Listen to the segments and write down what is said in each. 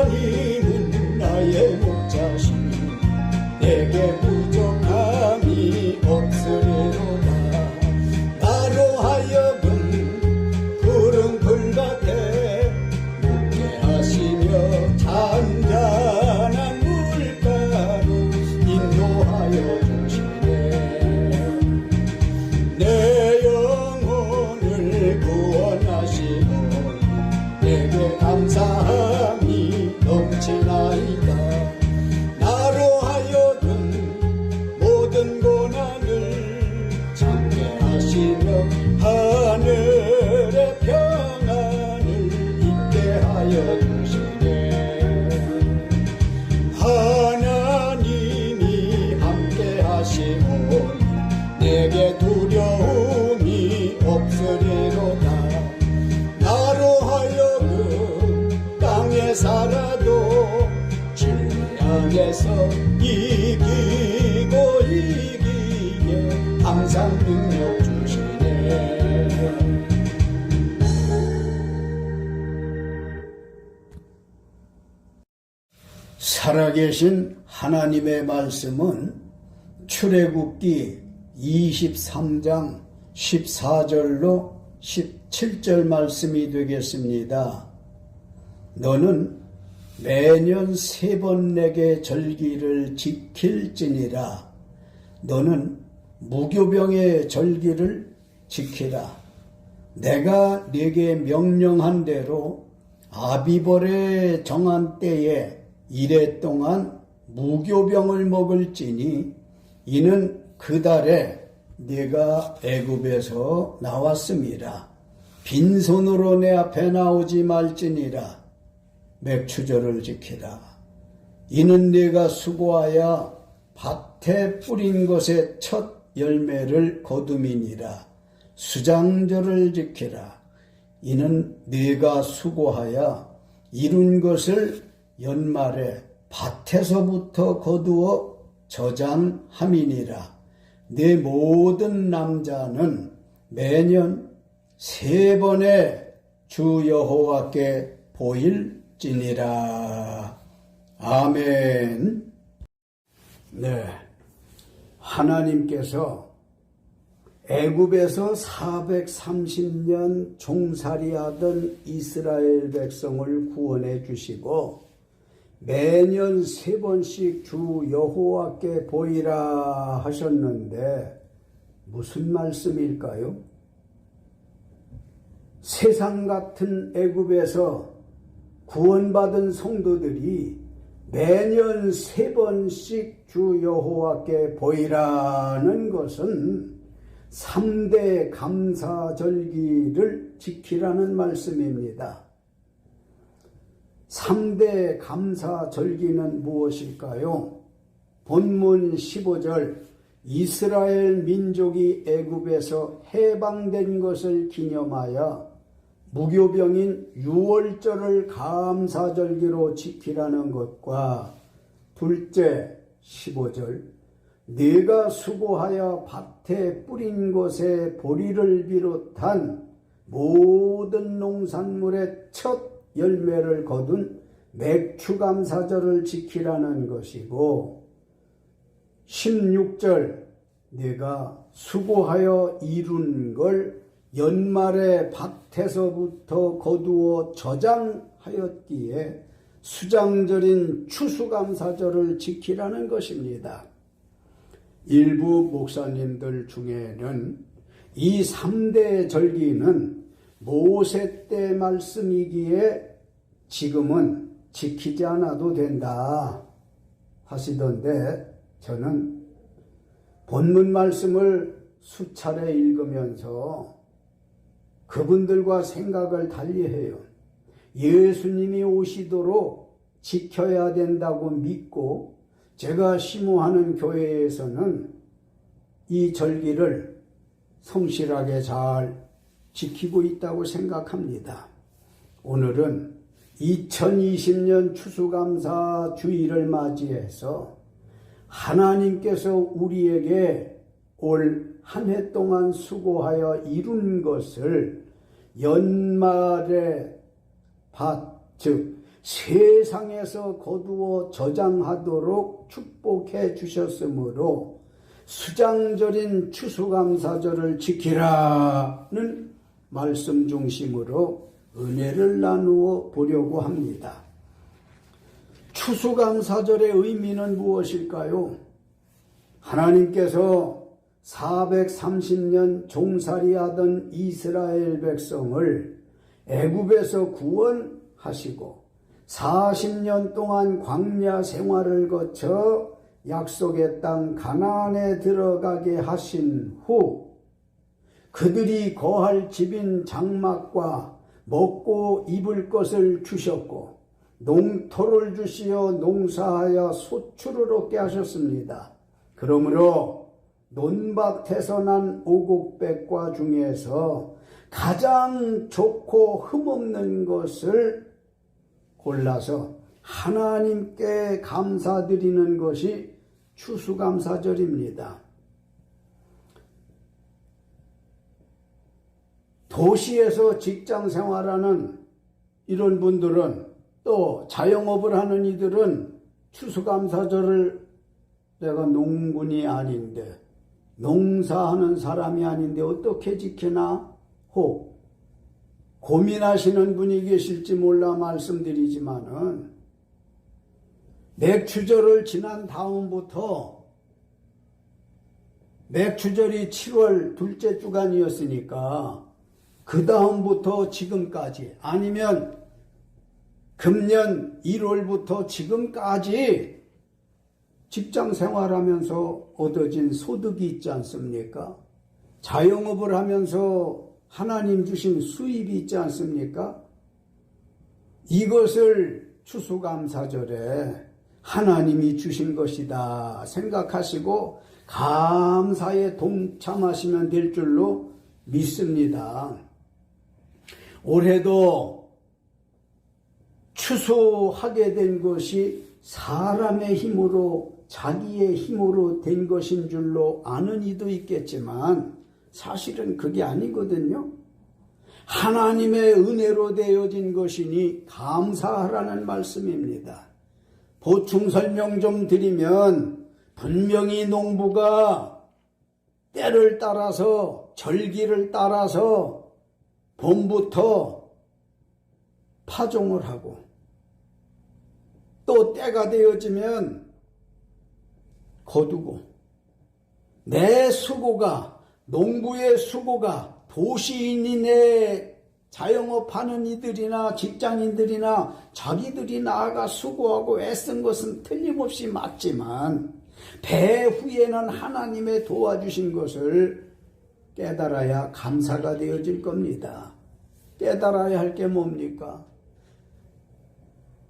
하나님은 나의 목자시니 내게 부족함이 없으리로다. 나로 하여금 푸른 풀밭에 묵게 하시며 잔잔한 물가로 인도하여 주시네. 내 영혼을 구원하시고 내게 감사함이 넘치나이다. 나로 하여금 모든 고난을 참게 하시며 하늘의 평안을 있게 하여 주시네. 하나님이 함께 하시고 내게 두려움이 없으리로다. 나로 하여금 땅에 살아도 진리 안에서 이기고 이기게 항상 능력 주시네. 살아계신 하나님의 말씀은 출애굽기 23장 14절로 17절 말씀이 되겠습니다. 너는 매년 3번 내게 절기를 지킬지니라. 너는 무교병의 절기를 지키라. 내가 네게 명령한 대로 아비벌의 정한 때에 이래 동안 무교병을 먹을지니 이는 그 달에 네가 애굽에서 나왔음이라. 빈손으로 내 앞에 나오지 말지니라. 맥추절을 지키라. 이는 네가 수고하여 밭에 뿌린 것의 첫 열매를 거둠이니라. 수장절을 지키라. 이는 네가 수고하여 이룬 것을 연말에 밭에서부터 거두어 저장함이니라. 네 모든 남자는 매년 3번의 주 여호와께 보일지니라. 아멘. 네, 하나님께서 애굽에서 430년 종살이하던 이스라엘 백성을 구원해 주시고 매년 3번씩 주 여호와께 보이라 하셨는데 무슨 말씀일까요? 세상 같은 애굽에서 구원받은 성도들이 매년 3번씩 주 여호와께 보이라는 것은 3대 감사절기를 지키라는 말씀입니다. 3대 감사절기는 무엇일까요? 본문 15절 이스라엘 민족이 애굽에서 해방된 것을 기념하여 무교병인 유월절을 감사절기로 지키라는 것과 둘째 15절 네가 수고하여 밭에 뿌린 것에 보리를 비롯한 모든 농산물의 첫 열매를 거둔 맥추감사절을 지키라는 것이고 16절 네가 수고하여 이룬 걸 연말에 밭에서부터 거두어 저장하였기에 수장절인 추수감사절을 지키라는 것입니다. 일부 목사님들 중에는 이 3대 절기는 모세 때 말씀이기에 지금은 지키지 않아도 된다 하시던데 저는 본문 말씀을 수차례 읽으면서 그분들과 생각을 달리해요. 예수님이 오시도록 지켜야 된다고 믿고 제가 심호하는 교회에서는 이 절기를 성실하게 잘 지키고 있다고 생각합니다. 오늘은 2020년 추수감사 주일을 맞이해서 하나님께서 우리에게 올 한 해 동안 수고하여 이룬 것을 연말의 밭, 즉 세상에서 거두어 저장하도록 축복해 주셨으므로 수장절인 추수감사절을 지키라는 말씀 중심으로 은혜를 나누어 보려고 합니다. 추수감사절의 의미는 무엇일까요? 하나님께서 430년 종살이하던 이스라엘 백성을 애굽에서 구원하시고 40년 동안 광야 생활을 거쳐 약속의 땅 가나안에 들어가게 하신 후 그들이 거할 집인 장막과 먹고 입을 것을 주셨고 농토를 주시어 농사하여 소출을 얻게 하셨습니다. 그러므로 논밭에서 난 오곡백과 중에서 가장 좋고 흠없는 것을 골라서 하나님께 감사드리는 것이 추수감사절입니다. 도시에서 직장 생활하는 이런 분들은 또 자영업을 하는 이들은 추수감사절을 내가 농군이 아닌데 농사하는 사람이 아닌데 어떻게 지키나 혹 고민하시는 분이 계실지 몰라 말씀드리지만은 맥추절을 지난 다음부터 맥추절이 7월 둘째 주간이었으니까 그 다음부터 지금까지 아니면 금년 1월부터 지금까지 직장 생활하면서 얻어진 소득이 있지 않습니까? 자영업을 하면서 하나님 주신 수입이 있지 않습니까? 이것을 추수감사절에 하나님이 주신 것이다 생각하시고 감사에 동참하시면 될 줄로 믿습니다. 올해도 추수하게 된 것이 사람의 힘으로 자기의 힘으로 된 것인 줄로 아는 이도 있겠지만 사실은 그게 아니거든요. 하나님의 은혜로 되어진 것이니 감사하라는 말씀입니다. 보충 설명 좀 드리면 분명히 농부가 때를 따라서 절기를 따라서 봄부터 파종을 하고 또 때가 되어지면 거두고 내 수고가 농부의 수고가 도시인이네 자영업하는 이들이나 직장인들이나 자기들이 나아가 수고하고 애쓴 것은 틀림없이 맞지만 배후에는 하나님의 도와주신 것을 깨달아야 감사가 되어질 겁니다. 깨달아야 할 게 뭡니까?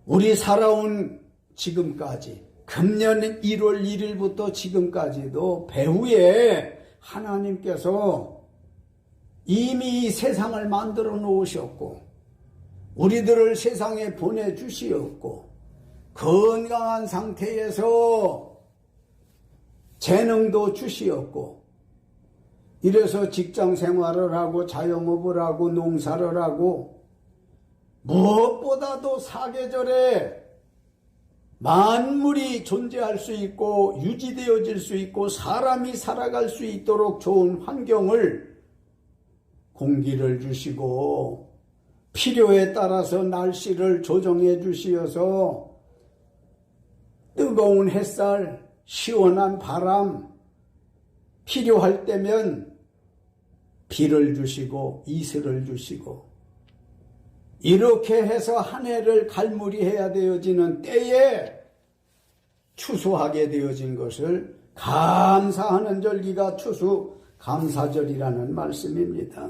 우리 살아온 지금까지 금년 1월 1일부터 지금까지도 배후에 하나님께서 이미 이 세상을 만들어 놓으셨고 우리들을 세상에 보내주시었고 건강한 상태에서 재능도 주시었고 이래서 직장 생활을 하고 자영업을 하고 농사를 하고 무엇보다도 사계절에 만물이 존재할 수 있고 유지되어질 수 있고 사람이 살아갈 수 있도록 좋은 환경을 공기를 주시고 필요에 따라서 날씨를 조정해 주시어서 뜨거운 햇살, 시원한 바람, 필요할 때면 비를 주시고 이슬을 주시고 이렇게 해서 한 해를 갈무리해야 되어지는 때에 추수하게 되어진 것을 감사하는 절기가 추수감사절이라는 말씀입니다.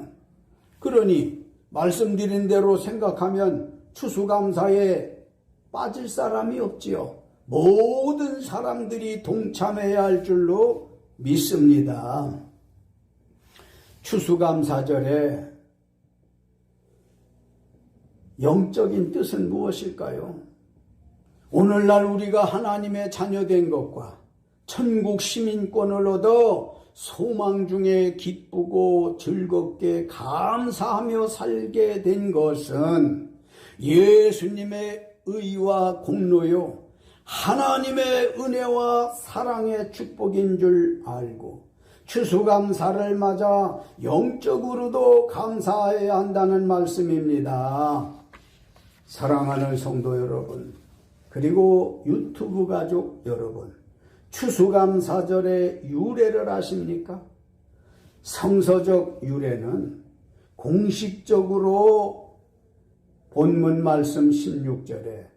그러니 말씀드린 대로 생각하면 추수감사에 빠질 사람이 없지요. 모든 사람들이 동참해야 할 줄로 믿습니다. 추수감사절에 영적인 뜻은 무엇일까요? 오늘날 우리가 하나님의 자녀된 것과 천국 시민권을 얻어 소망 중에 기쁘고 즐겁게 감사하며 살게 된 것은 예수님의 의와 공로요, 하나님의 은혜와 사랑의 축복인 줄 알고 추수감사를 맞아 영적으로도 감사해야 한다는 말씀입니다. 사랑하는 성도 여러분, 그리고 유튜브 가족 여러분, 추수감사절의 유래를 아십니까? 성서적 유래는 공식적으로 본문 말씀 16절에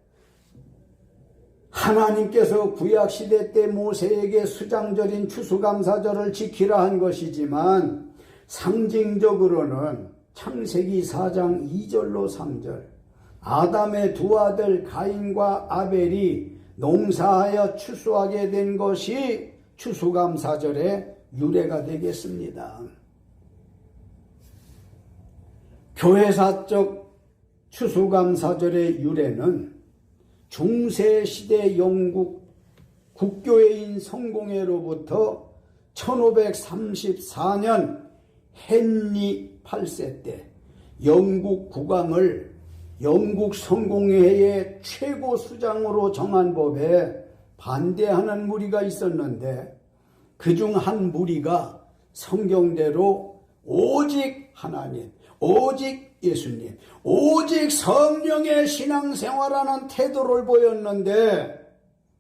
하나님께서 구약시대 때 모세에게 수장절인 추수감사절을 지키라 한 것이지만, 상징적으로는 창세기 4장 2절로 3절 아담의 두 아들 가인과 아벨이 농사하여 추수하게 된 것이 추수감사절의 유래가 되겠습니다. 교회사적 추수감사절의 유래는 중세시대 영국 국교회인 성공회로부터 1534년 헨리 8세 때 영국 국왕을 영국 성공회의 최고 수장으로 정한 법에 반대하는 무리가 있었는데, 그중 한 무리가 성경대로 오직 하나님, 오직 예수님, 오직 성령의 신앙생활하는 태도를 보였는데,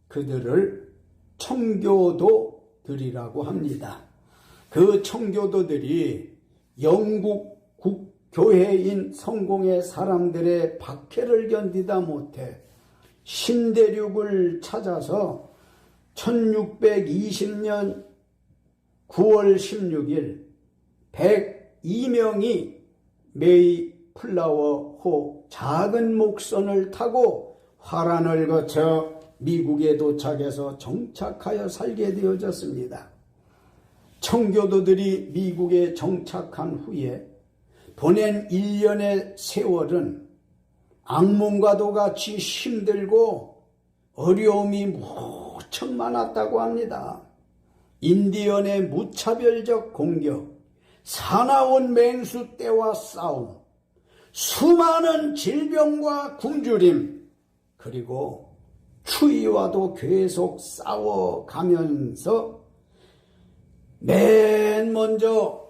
그들을 청교도들이라고 합니다. 그 청교도들이 영국 교회인 성공의 사람들의 박해를 견디다 못해 신대륙을 찾아서 1620년 9월 16일 102명이 메이플라워호 작은 목선을 타고 화란을 거쳐 미국에 도착해서 정착하여 살게 되어졌습니다. 청교도들이 미국에 정착한 후에 보낸 1년의 세월은 악몽과도 같이 힘들고 어려움이 무척 많았다고 합니다. 인디언의 무차별적 공격, 사나운 맹수 떼와 싸움, 수많은 질병과 굶주림, 그리고 추위와도 계속 싸워가면서 맨 먼저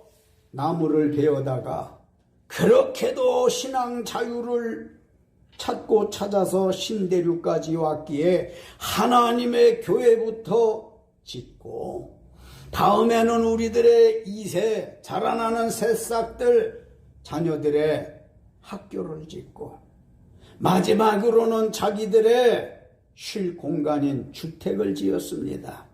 나무를 베어다가 그렇게도 신앙 자유를 찾고 찾아서 신대륙까지 왔기에 하나님의 교회부터 짓고, 다음에는 우리들의 2세 자라나는 새싹들 자녀들의 학교를 짓고, 마지막으로는 자기들의 쉴 공간인 주택을 지었습니다.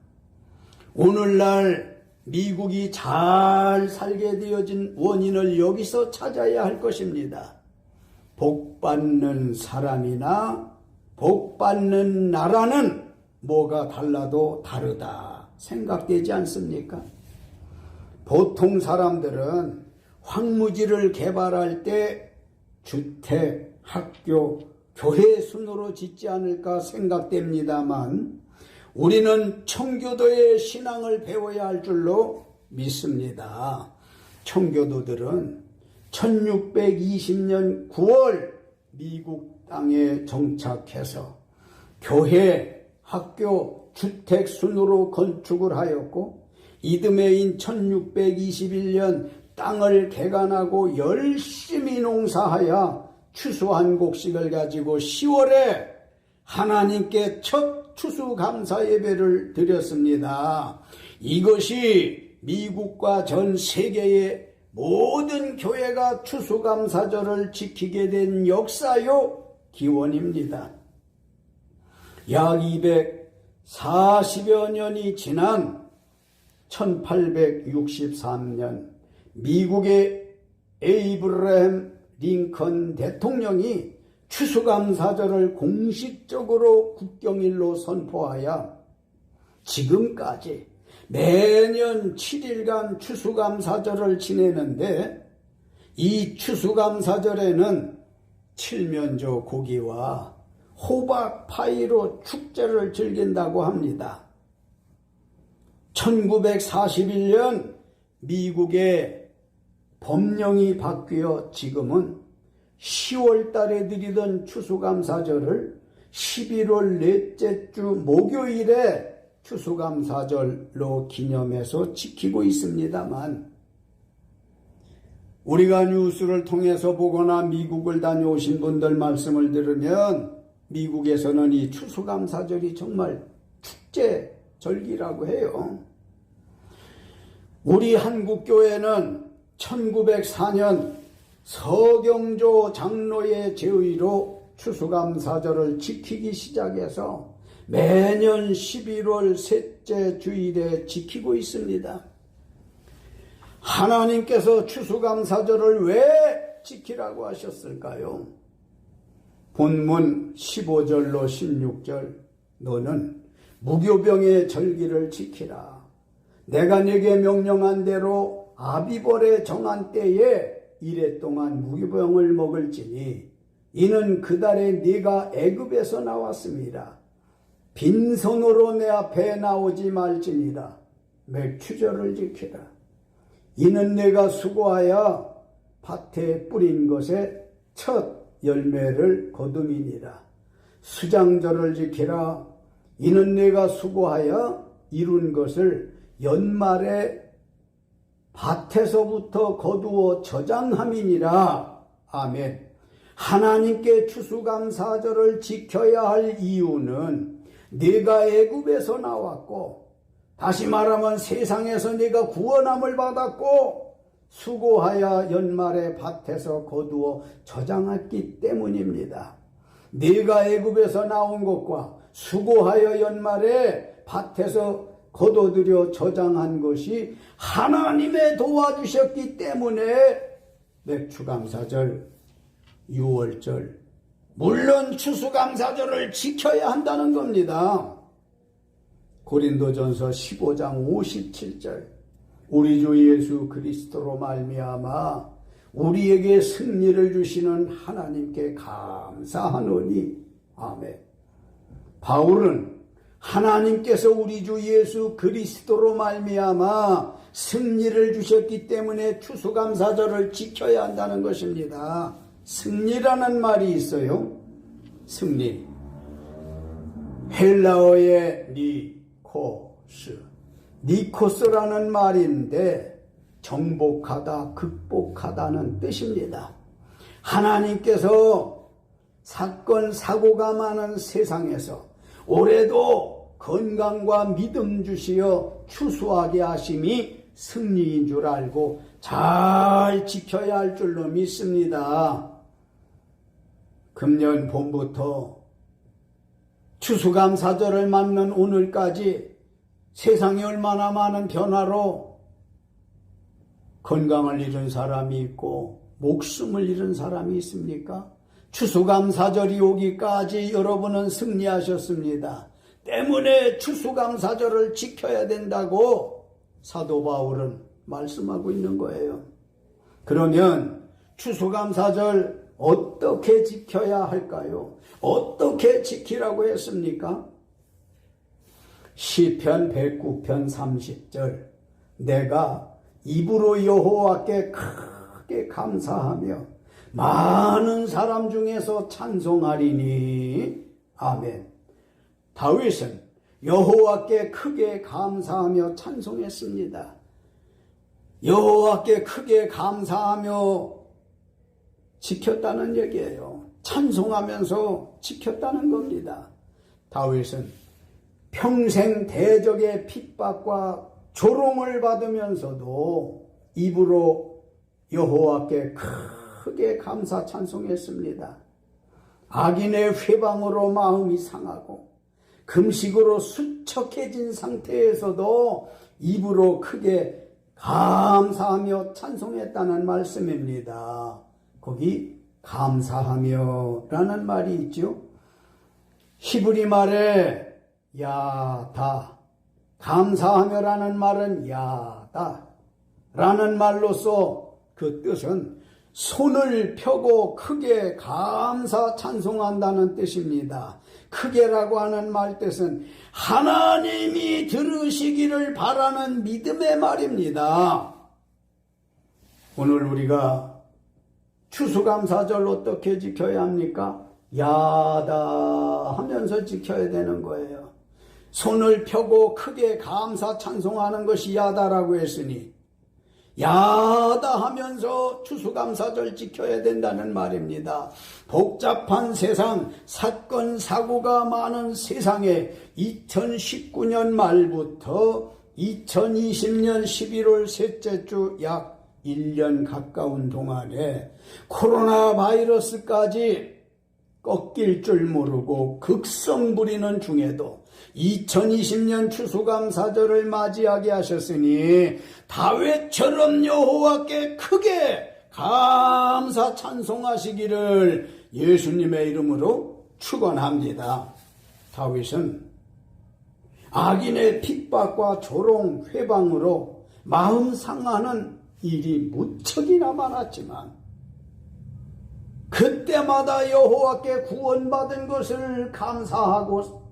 오늘날 미국이 잘 살게 되어진 원인을 여기서 찾아야 할 것입니다. 복받는 사람이나 복받는 나라는 뭐가 달라도 다르다 생각되지 않습니까? 보통 사람들은 황무지를 개발할 때 주택, 학교, 교회 순으로 짓지 않을까 생각됩니다만, 우리는 청교도의 신앙을 배워야 할 줄로 믿습니다. 청교도들은 1620년 9월 미국 땅에 정착해서 교회, 학교, 주택 순으로 건축을 하였고, 이듬해인 1621년 땅을 개간하고 열심히 농사하여 추수한 곡식을 가지고 10월에 하나님께 첫 추수감사 예배를 드렸습니다. 이것이 미국과 전 세계의 모든 교회가 추수감사절을 지키게 된 역사요 기원입니다. 약 240여 년이 지난 1863년 미국의 에이브러햄 링컨 대통령이 추수감사절을 공식적으로 국경일로 선포하여 지금까지 매년 7일간 추수감사절을 지내는데, 이 추수감사절에는 칠면조 고기와 호박 파이로 축제를 즐긴다고 합니다. 1941년 미국의 법령이 바뀌어 지금은 10월 달에 드리던 추수감사절을 11월 넷째 주 목요일에 추수감사절로 기념해서 지키고 있습니다만, 우리가 뉴스를 통해서 보거나 미국을 다녀오신 분들 말씀을 들으면 미국에서는 이 추수감사절이 정말 축제절기라고 해요. 우리 한국교회는 1904년 서경조 장로의 제의로 추수감사절을 지키기 시작해서 매년 11월 셋째 주일에 지키고 있습니다. 하나님께서 추수감사절을 왜 지키라고 하셨을까요? 본문 15절로 16절, 너는 무교병의 절기를 지키라. 내가 네게 명령한 대로 아비벌에 정한 때에 이래 동안 무교병을 먹을지니 이는 그 달에 네가 애굽에서 나왔습니다. 빈손으로 내 앞에 나오지 말지니라. 맥추절을 지키라. 이는 내가 수고하여 밭에 뿌린 것에 첫 열매를 거둠이니라. 수장절을 지키라. 이는 내가 수고하여 이룬 것을 연말에 밭에서부터 거두어 저장함이니라. 아멘. 하나님께 추수감사절을 지켜야 할 이유는 네가 애굽에서 나왔고, 다시 말하면 세상에서 네가 구원함을 받았고 수고하여 연말에 밭에서 거두어 저장했기 때문입니다. 네가 애굽에서 나온 것과 수고하여 연말에 밭에서 거둬들여 저장한 것이 하나님의 도와주셨기 때문에 맥추감사절, 유월절, 물론 추수감사절을 지켜야 한다는 겁니다. 고린도전서 15장 57절, 우리 주 예수 그리스도로 말미암아 우리에게 승리를 주시는 하나님께 감사하노니. 아멘. 바울은 하나님께서 우리 주 예수 그리스도로 말미암아 승리를 주셨기 때문에 추수감사절을 지켜야 한다는 것입니다. 승리라는 말이 있어요. 승리. 헬라어의 니코스라는 말인데 정복하다, 극복하다는 뜻입니다. 하나님께서 사건, 사고가 많은 세상에서 올해도 건강과 믿음 주시어 추수하게 하심이 승리인 줄 알고 잘 지켜야 할 줄로 믿습니다. 금년 봄부터 추수감사절을 맞는 오늘까지 세상에 얼마나 많은 변화로 건강을 잃은 사람이 있고 목숨을 잃은 사람이 있습니까? 추수감사절이 오기까지 여러분은 승리하셨습니다. 때문에 추수감사절을 지켜야 된다고 사도 바울은 말씀하고 있는 거예요. 그러면 추수감사절 어떻게 지켜야 할까요? 어떻게 지키라고 했습니까? 시편 109편 30절, 내가 입으로 여호와께 크게 감사하며 많은 사람 중에서 찬송하리니. 아멘. 다윗은 여호와께 크게 감사하며 찬송했습니다. 여호와께 크게 감사하며 지켰다는 얘기예요. 찬송하면서 지켰다는 겁니다. 다윗은 평생 대적의 핍박과 조롱을 받으면서도 입으로 여호와께 크게 감사 찬송했습니다. 악인의 회방으로 마음이 상하고 금식으로 수척해진 상태에서도 입으로 크게 감사하며 찬송했다는 말씀입니다. 거기 감사하며 라는 말이 있죠. 히브리 말에 야다, 감사하며 라는 말은 야다 라는 말로서 그 뜻은 손을 펴고 크게 감사 찬송한다는 뜻입니다. 크게라고 하는 말 뜻은 하나님이 들으시기를 바라는 믿음의 말입니다. 오늘 우리가 추수감사절 어떻게 지켜야 합니까? 야다 하면서 지켜야 되는 거예요. 손을 펴고 크게 감사 찬송하는 것이 야다라고 했으니 야다 하면서 추수감사절 지켜야 된다는 말입니다. 복잡한 세상, 사건 사고가 많은 세상에 2019년 말부터 2020년 11월 셋째 주 약 1년 가까운 동안에 코로나 바이러스까지 꺾일 줄 모르고 극성 부리는 중에도 2020년 추수감사절을 맞이하게 하셨으니 다윗처럼 여호와께 크게 감사 찬송하시기를 예수님의 이름으로 축원합니다. 다윗은 악인의 핍박과 조롱 회방으로 마음 상하는 일이 무척이나 많았지만 그때마다 여호와께 구원받은 것을 감사하고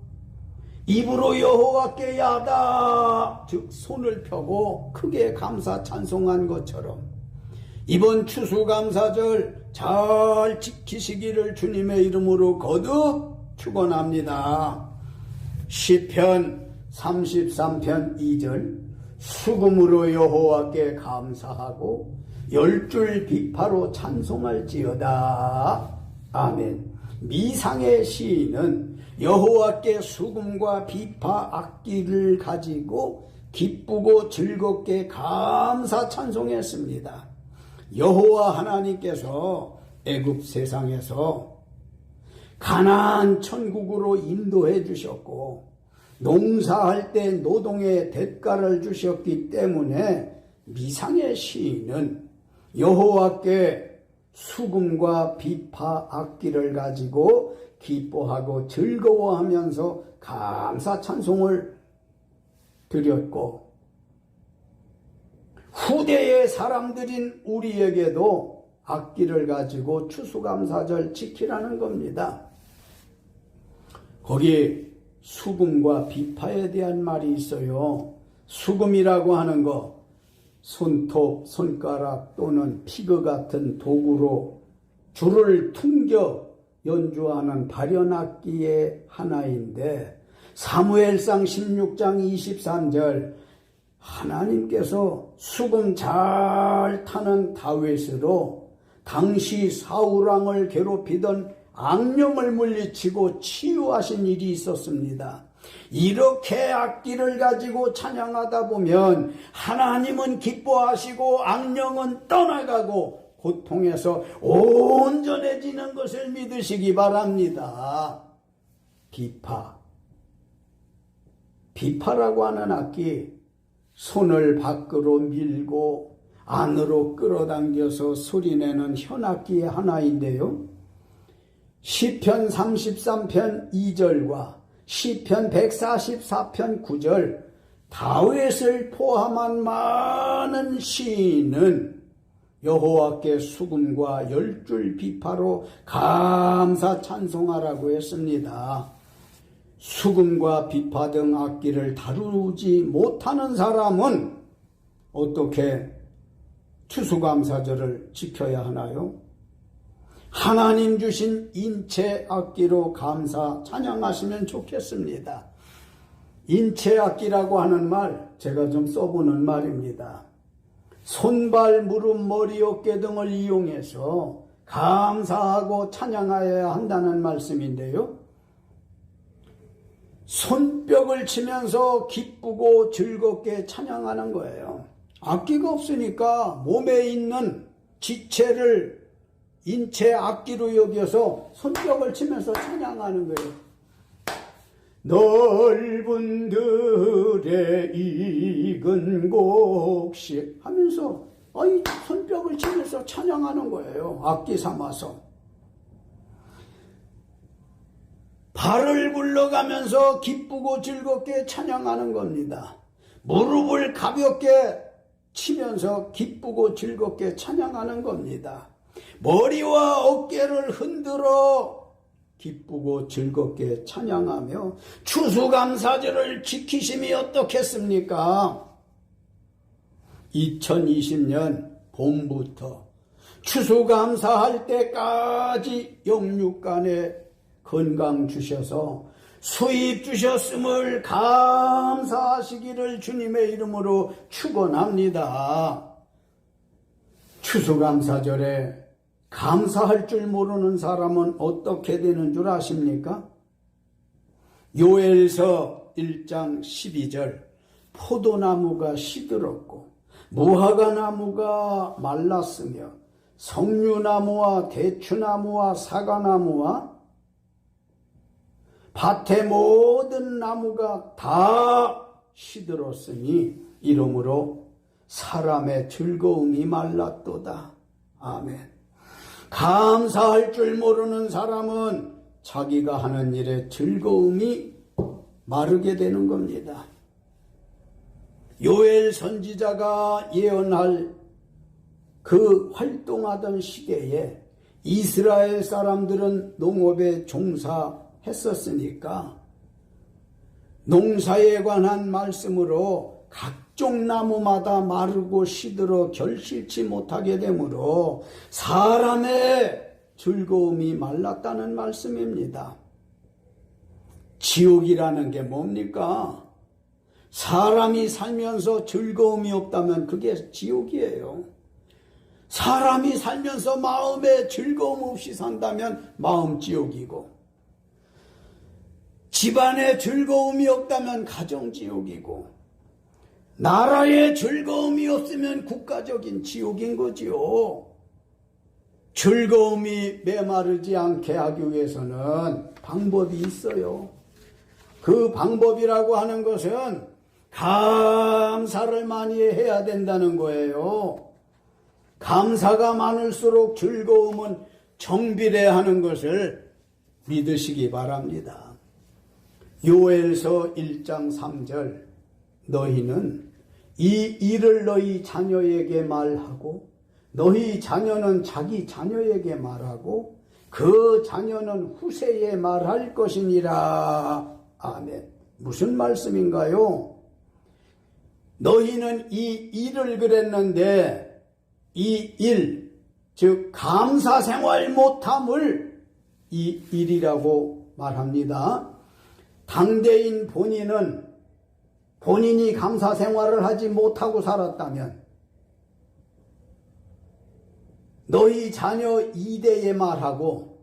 입으로 여호와께 야다 즉 손을 펴고 크게 감사 찬송한 것처럼 이번 추수감사절 잘 지키시기를 주님의 이름으로 거듭 축원합니다. 시편 33편 2절 수금으로 여호와께 감사하고 10줄 비파로 찬송할지어다. 아멘. 미상의 시인은 여호와께 수금과 비파 악기를 가지고 기쁘고 즐겁게 감사 찬송했습니다. 여호와 하나님께서 애굽 세상에서 가나안 천국으로 인도해 주셨고 농사할 때 노동의 대가를 주셨기 때문에 미상의 시인은 여호와께 수금과 비파 악기를 가지고 기뻐하고 즐거워하면서 감사 찬송을 드렸고 후대의 사람들인 우리에게도 악기를 가지고 추수감사절 지키라는 겁니다. 거기 수금과 비파에 대한 말이 있어요. 수금이라고 하는 거 손톱, 손가락 또는 피그 같은 도구로 줄을 퉁겨 연주하는 발연악기의 하나인데 사무엘상 16장 23절 하나님께서 수금 잘 타는 다윗으로 당시 사울왕을 괴롭히던 악령을 물리치고 치유하신 일이 있었습니다. 이렇게 악기를 가지고 찬양하다 보면 하나님은 기뻐하시고 악령은 떠나가고 고통에서 온전해지는 것을 믿으시기 바랍니다. 비파라고 하는 악기 손을 밖으로 밀고 안으로 끌어당겨서 소리내는 현악기의 하나인데요. 시편 33편 2절과 시편 144편 9절 다윗을 포함한 많은 시인은 여호와께 수금과 10줄 비파로 감사 찬송하라고 했습니다. 수금과 비파 등 악기를 다루지 못하는 사람은 어떻게 추수감사절을 지켜야 하나요? 하나님 주신 인체 악기로 감사 찬양하시면 좋겠습니다. 인체 악기라고 하는 말 제가 좀 써보는 말입니다. 손발, 무릎, 머리, 어깨 등을 이용해서 감사하고 찬양하여야 한다는 말씀인데요. 손뼉을 치면서 기쁘고 즐겁게 찬양하는 거예요. 악기가 없으니까 몸에 있는 지체를 인체 악기로 여겨서 손뼉을 치면서 찬양하는 거예요. 넓은 들의 익은 곡식 하면서 손뼉을 치면서 찬양하는 거예요. 악기 삼아서. 발을 굴러가면서 기쁘고 즐겁게 찬양하는 겁니다. 무릎을 가볍게 치면서 기쁘고 즐겁게 찬양하는 겁니다. 머리와 어깨를 흔들어 기쁘고 즐겁게 찬양하며 추수감사절을 지키심이 어떻겠습니까? 2020년 봄부터 추수감사할 때까지 영육간에 건강 주셔서 수입 주셨음을 감사하시기를 주님의 이름으로 축원합니다. 추수감사절에 감사할 줄 모르는 사람은 어떻게 되는 줄 아십니까? 요엘서 1장 12절 포도나무가 시들었고 무화과나무가 말랐으며 석류나무와 대추나무와 사과나무와 밭의 모든 나무가 다 시들었으니 이러므로 사람의 즐거움이 말랐도다. 아멘. 감사할 줄 모르는 사람은 자기가 하는 일에 즐거움이 마르게 되는 겁니다. 요엘 선지자가 예언할 그 활동하던 시대에 이스라엘 사람들은 농업에 종사했었으니까 농사에 관한 말씀으로 각종 나무마다 마르고 시들어 결실치 못하게 되므로 사람의 즐거움이 말랐다는 말씀입니다. 지옥이라는 게 뭡니까? 사람이 살면서 즐거움이 없다면 그게 지옥이에요. 사람이 살면서 마음에 즐거움 없이 산다면 마음 지옥이고, 집안에 즐거움이 없다면 가정 지옥이고, 나라에 즐거움이 없으면 국가적인 지옥인 거지요. 즐거움이 메마르지 않게 하기 위해서는 방법이 있어요. 그 방법이라고 하는 것은 감사를 많이 해야 된다는 거예요. 감사가 많을수록 즐거움은 정비례하는 것을 믿으시기 바랍니다. 요엘서 1장 3절 너희는 이 일을 너희 자녀에게 말하고 너희 자녀는 자기 자녀에게 말하고 그 자녀는 후세에 말할 것이니라. 아멘. 무슨 말씀인가요? 너희는 이 일을 그랬는데 이 일, 즉 감사생활 못함을 이 일이라고 말합니다. 당대인 본인은 본인이 감사생활을 하지 못하고 살았다면 너희 자녀 2대에 말하고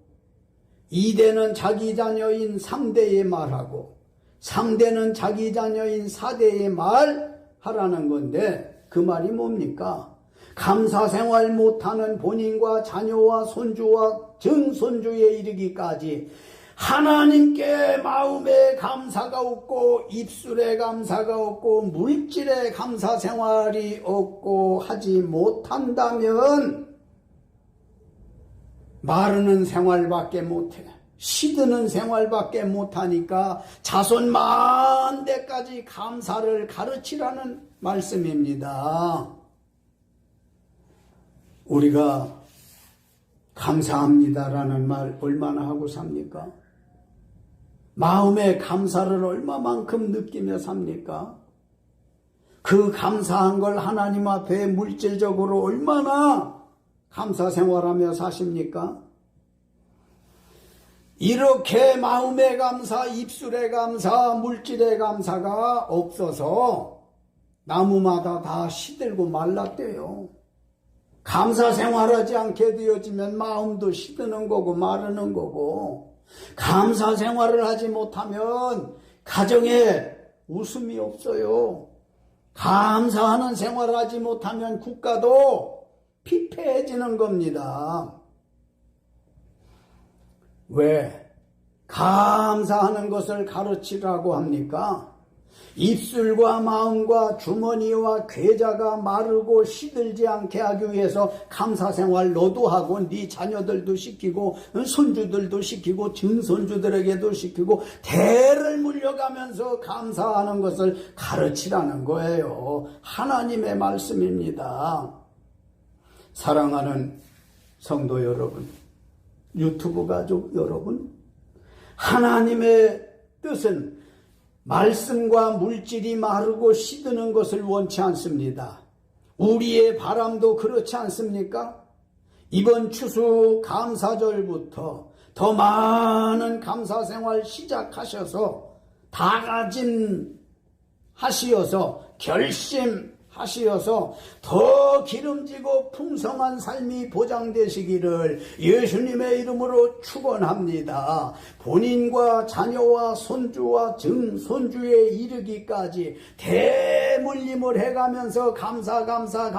2대는 자기 자녀인 3대에 말하고 3대는 자기 자녀인 4대에 말하라는 건데 그 말이 뭡니까? 감사생활 못하는 본인과 자녀와 손주와 증손주에 이르기까지 하나님께 마음에 감사가 없고 입술에 감사가 없고 물질에 감사생활이 없고 하지 못한다면 마르는 생활밖에 못해. 시드는 생활밖에 못하니까 자손 만대까지 감사를 가르치라는 말씀입니다. 우리가 감사합니다라는 말 얼마나 하고 삽니까? 마음의 감사를 얼마만큼 느끼며 삽니까? 그 감사한 걸 하나님 앞에 물질적으로 얼마나 감사 생활하며 사십니까? 이렇게 마음의 감사, 입술의 감사, 물질의 감사가 없어서 나무마다 다 시들고 말랐대요. 감사 생활하지 않게 되어지면 마음도 시드는 거고 마르는 거고, 감사 생활을 하지 못하면 가정에 웃음이 없어요. 감사하는 생활을 하지 못하면 국가도 피폐해지는 겁니다. 왜? 감사하는 것을 가르치라고 합니까? 입술과 마음과 주머니와 계좌가 마르고 시들지 않게 하기 위해서 감사생활 너도 하고 네 자녀들도 시키고 손주들도 시키고 증손주들에게도 시키고 대를 물려가면서 감사하는 것을 가르치라는 거예요. 하나님의 말씀입니다. 사랑하는 성도 여러분, 유튜브 가족 여러분, 하나님의 뜻은 말씀과 물질이 마르고 시드는 것을 원치 않습니다. 우리의 바람도 그렇지 않습니까? 이번 추수 감사절부터 더 많은 감사생활 시작하셔서 다가짐하시어서 결심하시어서 더 기름지고 풍성한 삶이 보장되시기를 예수님의 이름으로 축원합니다. 본인과 자녀와 손주와 증손주에 이르기까지 대물림을 해가면서 감사합니다.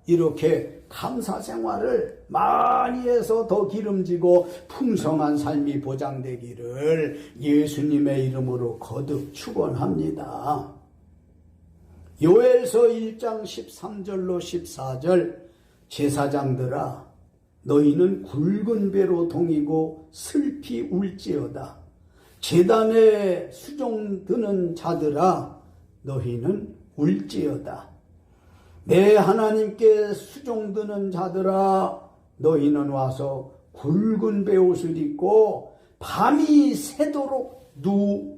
이렇게 감사 생활을 많이 해서 더 기름지고 풍성한 삶이 보장되기를 예수님의 이름으로 거듭 축원합니다. 요엘서 1장 13절로 14절 제사장들아 너희는 굵은 배로 동이고 슬피 울지어다. 제단에 수종 드는 자들아 너희는 울지어다. 내 하나님께 수종드는 자들아 너희는 와서 굵은 베옷을 입고 밤이 새도록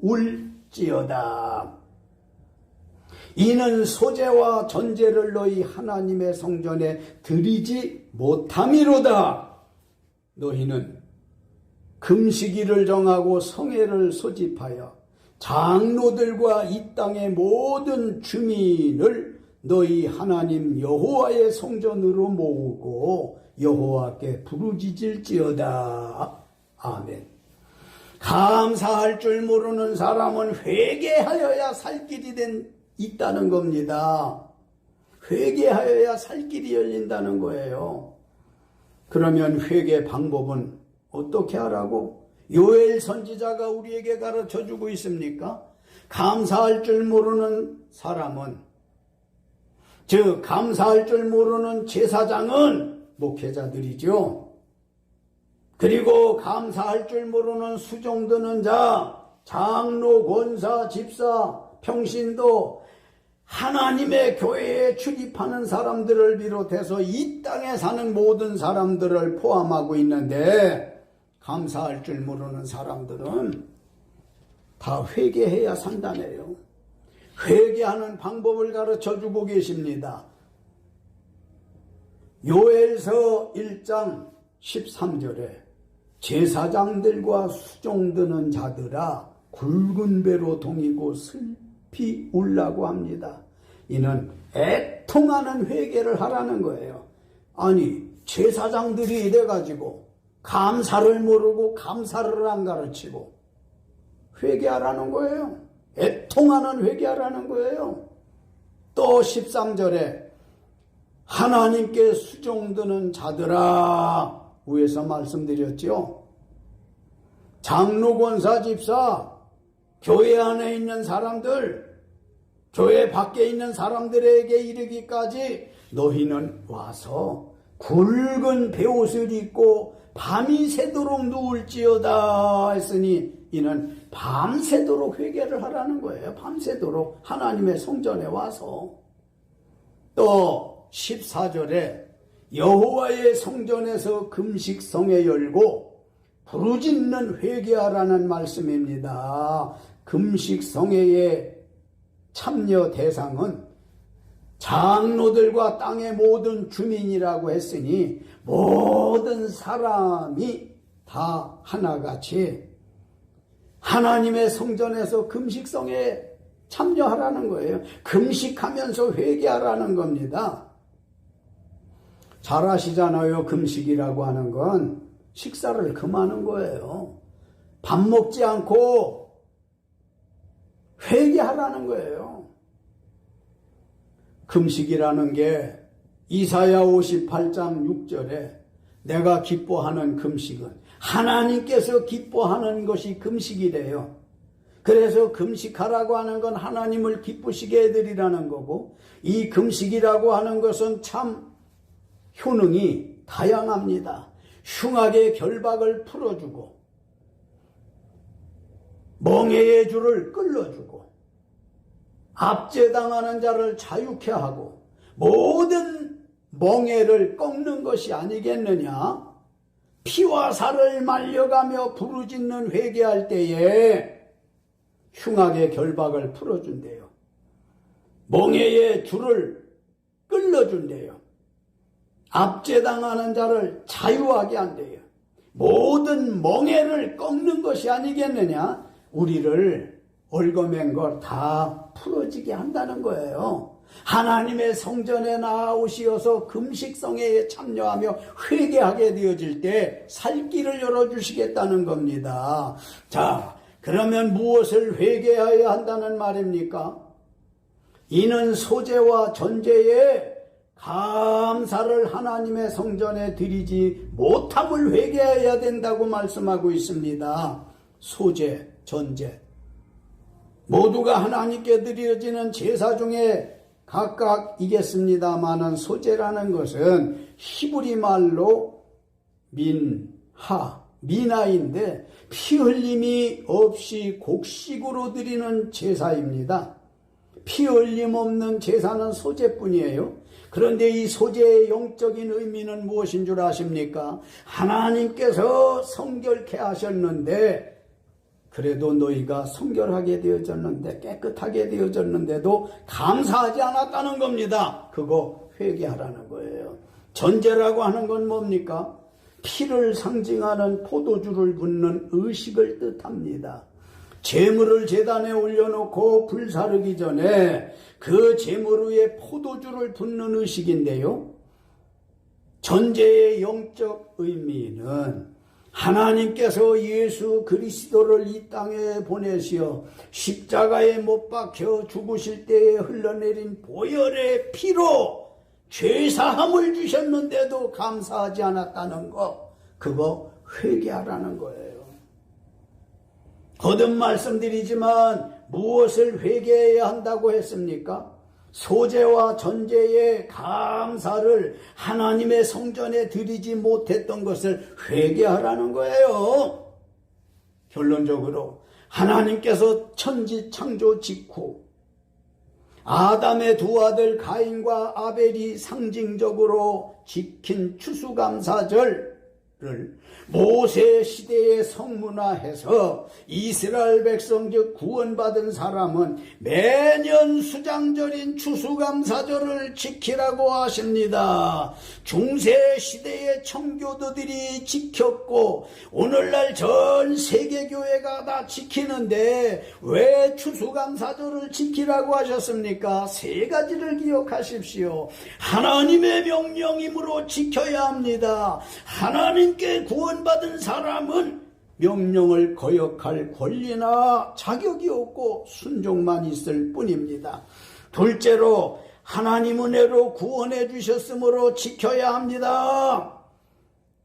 누울지어다. 이는 소재와 전제를 너희 하나님의 성전에 드리지 못함이로다. 너희는 금식일을 정하고 성회를 소집하여 장로들과 이 땅의 모든 주민을 너희 하나님 여호와의 성전으로 모으고 여호와께 부르짖을지어다. 아멘. 감사할 줄 모르는 사람은 회개하여야 살 길이 있다는 겁니다. 회개하여야 살 길이 열린다는 거예요. 그러면 회개 방법은 어떻게 하라고? 요엘 선지자가 우리에게 가르쳐주고 있습니까? 감사할 줄 모르는 사람은, 즉 감사할 줄 모르는 제사장은 목회자들이죠. 그리고 감사할 줄 모르는 수종드는 자, 장로, 권사, 집사, 평신도, 하나님의 교회에 출입하는 사람들을 비롯해서 이 땅에 사는 모든 사람들을 포함하고 있는데, 감사할 줄 모르는 사람들은 다 회개해야 산다네요. 회개하는 방법을 가르쳐주고 계십니다. 요엘서 1장 13절에 제사장들과 수종드는 자들아 굵은 배로 동이고 슬피 울라고 합니다. 이는 애통하는 회개를 하라는 거예요. 아니 제사장들이 이래가지고 감사를 모르고 감사를 안 가르치고 회개하라는 거예요. 애통하는 회개하라는 거예요. 또 13절에 하나님께 수종드는 자들아, 위에서 말씀드렸죠. 장로, 권사, 집사, 교회 안에 있는 사람들, 교회 밖에 있는 사람들에게 이르기까지 너희는 와서 굵은 베옷을 입고 밤이 새도록 누울지어다 했으니 이는 밤새도록 회개를 하라는 거예요. 밤새도록 하나님의 성전에 와서. 또 14절에 여호와의 성전에서 금식성에 열고 부르짖는 회개하라는 말씀입니다. 금식성회의 참여 대상은 장로들과 땅의 모든 주민이라고 했으니 모든 사람이 다 하나같이 하나님의 성전에서 금식성에 참여하라는 거예요. 금식하면서 회개하라는 겁니다. 잘 아시잖아요. 금식이라고 하는 건 식사를 금하는 거예요. 밥 먹지 않고 회개하라는 거예요. 금식이라는 게 이사야 58장 6절에 내가 기뻐하는 금식은 하나님께서 기뻐하는 것이 금식이래요. 그래서 금식하라고 하는 건 하나님을 기쁘시게 해드리라는 거고, 이 금식이라고 하는 것은 참 효능이 다양합니다. 흉악의 결박을 풀어주고 멍에의 줄을 끌어주고 압제당하는 자를 자유케 하고 모든 멍에를 꺾는 것이 아니겠느냐. 피와 살을 말려가며 부르짖는 회개할 때에 흉악의 결박을 풀어준대요. 멍에의 줄을 끌어준대요. 압제당하는 자를 자유하게 한대요. 모든 멍에를 꺾는 것이 아니겠느냐? 우리를 얽어맨 걸 다 풀어지게 한다는 거예요. 하나님의 성전에 나아오시어서 금식성회에 참여하며 회개하게 되어질 때 살 길을 열어주시겠다는 겁니다. 자, 그러면 무엇을 회개해야 한다는 말입니까? 이는 소재와 전제에 감사를 하나님의 성전에 드리지 못함을 회개해야 된다고 말씀하고 있습니다. 소재, 전제 모두가 하나님께 드려지는 제사 중에 각각이겠습니다마는 소재라는 것은 히브리 말로 미나인데 피 흘림이 없이 곡식으로 드리는 제사입니다. 피 흘림 없는 제사는 소재뿐이에요. 그런데 이 소재의 영적인 의미는 무엇인 줄 아십니까? 하나님께서 성결케 하셨는데 그래도 너희가 성결하게 되어졌는데 깨끗하게 되어졌는데도 감사하지 않았다는 겁니다. 그거 회개하라는 거예요. 전제라고 하는 건 뭡니까? 피를 상징하는 포도주를 붓는 의식을 뜻합니다. 제물을 제단에 올려놓고 불사르기 전에 그 제물 위에 포도주를 붓는 의식인데요. 전제의 영적 의미는 하나님께서 예수 그리스도를 이 땅에 보내시어 십자가에 못 박혀 죽으실 때에 흘러내린 보혈의 피로 죄사함을 주셨는데도 감사하지 않았다는 거, 그거 회개하라는 거예요. 거듭 말씀드리지만 무엇을 회개해야 한다고 했습니까? 소재와 전제의 감사를 하나님의 성전에 드리지 못했던 것을 회개하라는 거예요. 결론적으로 하나님께서 천지 창조 직후 아담의 두 아들 가인과 아벨이 상징적으로 지킨 추수감사절을 모세 시대에 성문화해서 이스라엘 백성 즉 구원받은 사람은 매년 수장절인 추수감사절을 지키라고 하십니다. 중세 시대의 청교도들이 지켰고 오늘날 전 세계교회가 다 지키는데 왜 추수감사절을 지키라고 하셨습니까? 세 가지를 기억하십시오. 하나님의 명령이므로 지켜야 합니다. 하나님께 구원받은 사람은 명령을 거역할 권리나 자격이 없고 순종만 있을 뿐입니다. 둘째로 하나님 은혜로 구원해 주셨으므로 지켜야 합니다.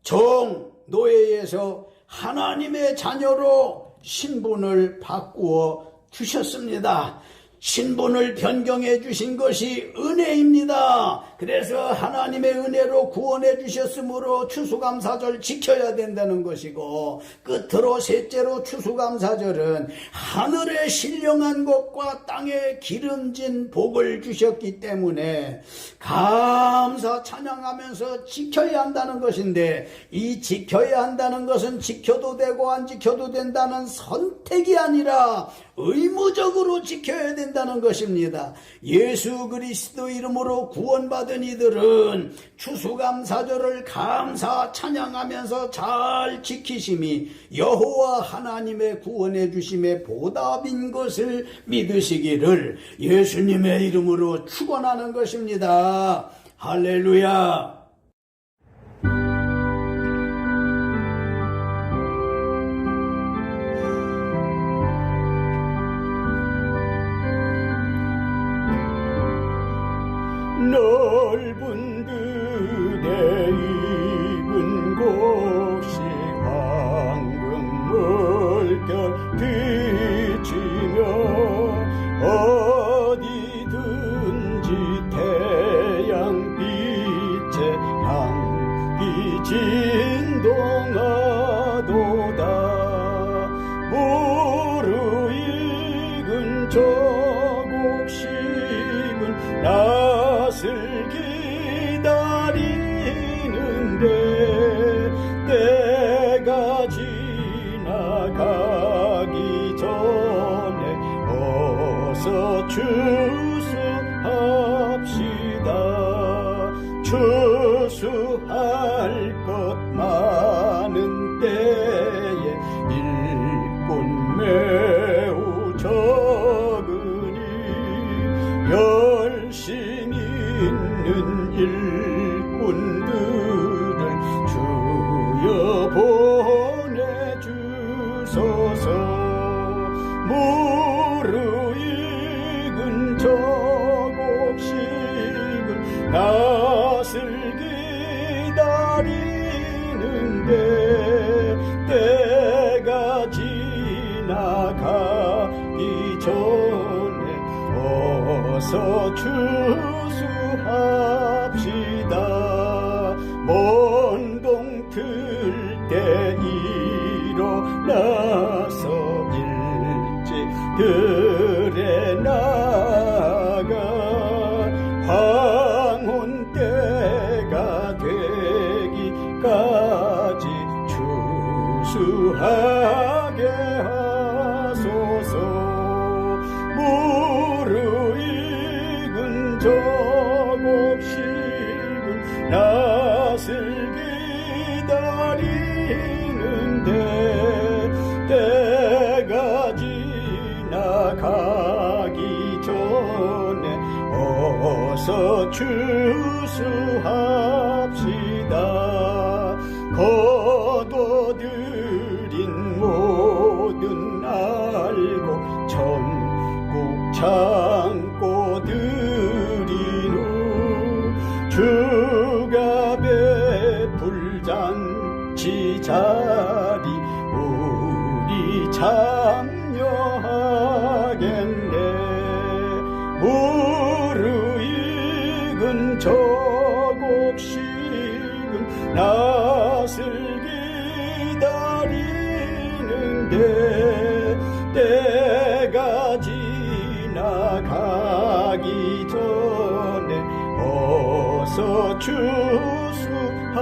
정, 노예에서 하나님의 자녀로 신분을 바꾸어 주셨습니다. 신분을 변경해 주신 것이 은혜입니다. 그래서 하나님의 은혜로 구원해 주셨으므로 추수감사절 지켜야 된다는 것이고, 끝으로 셋째로 추수감사절은 하늘의 신령한 것과 땅에 기름진 복을 주셨기 때문에 감사 찬양하면서 지켜야 한다는 것인데, 이 지켜야 한다는 것은 지켜도 되고 안 지켜도 된다는 선택이 아니라 의무적으로 지켜야 된다는 것입니다. 예수 그리스도 이름으로 구원받은 이들은 추수감사절을 감사 찬양하면서 잘 지키심이 여호와 하나님의 구원해 주심의 보답인 것을 믿으시기를 예수님의 이름으로 축원하는 것입니다. 할렐루야. 넓은 그대 익은 곳이 황금 물결 비치며 어디든지 태양빛에 향기 진동하도다. 무르익은 저 곡식은 낯을 기다리는데 열심 있는 일꾼들을 주여 보내주소서. 무르익은 저곡식은 낯을 기다리는데 때가 지나가기 전에 어서 추수합시다. 먼동 틀 때 일어나서 일찍 들에 나가 황혼 때가 되기까지 추수하게 하소서. 무르익은 저곡식은 낯을 기다리는데 때가 지나가기 전에 어서 추수합시다. 거둬들인 모든 알고 천국 참고 드린 후 주가 베풀 잔치 자리 우리 참여하겠네. 무르익은 저곡식은 낯을 기다리는데 때가 지나가기 전에 어서 추수하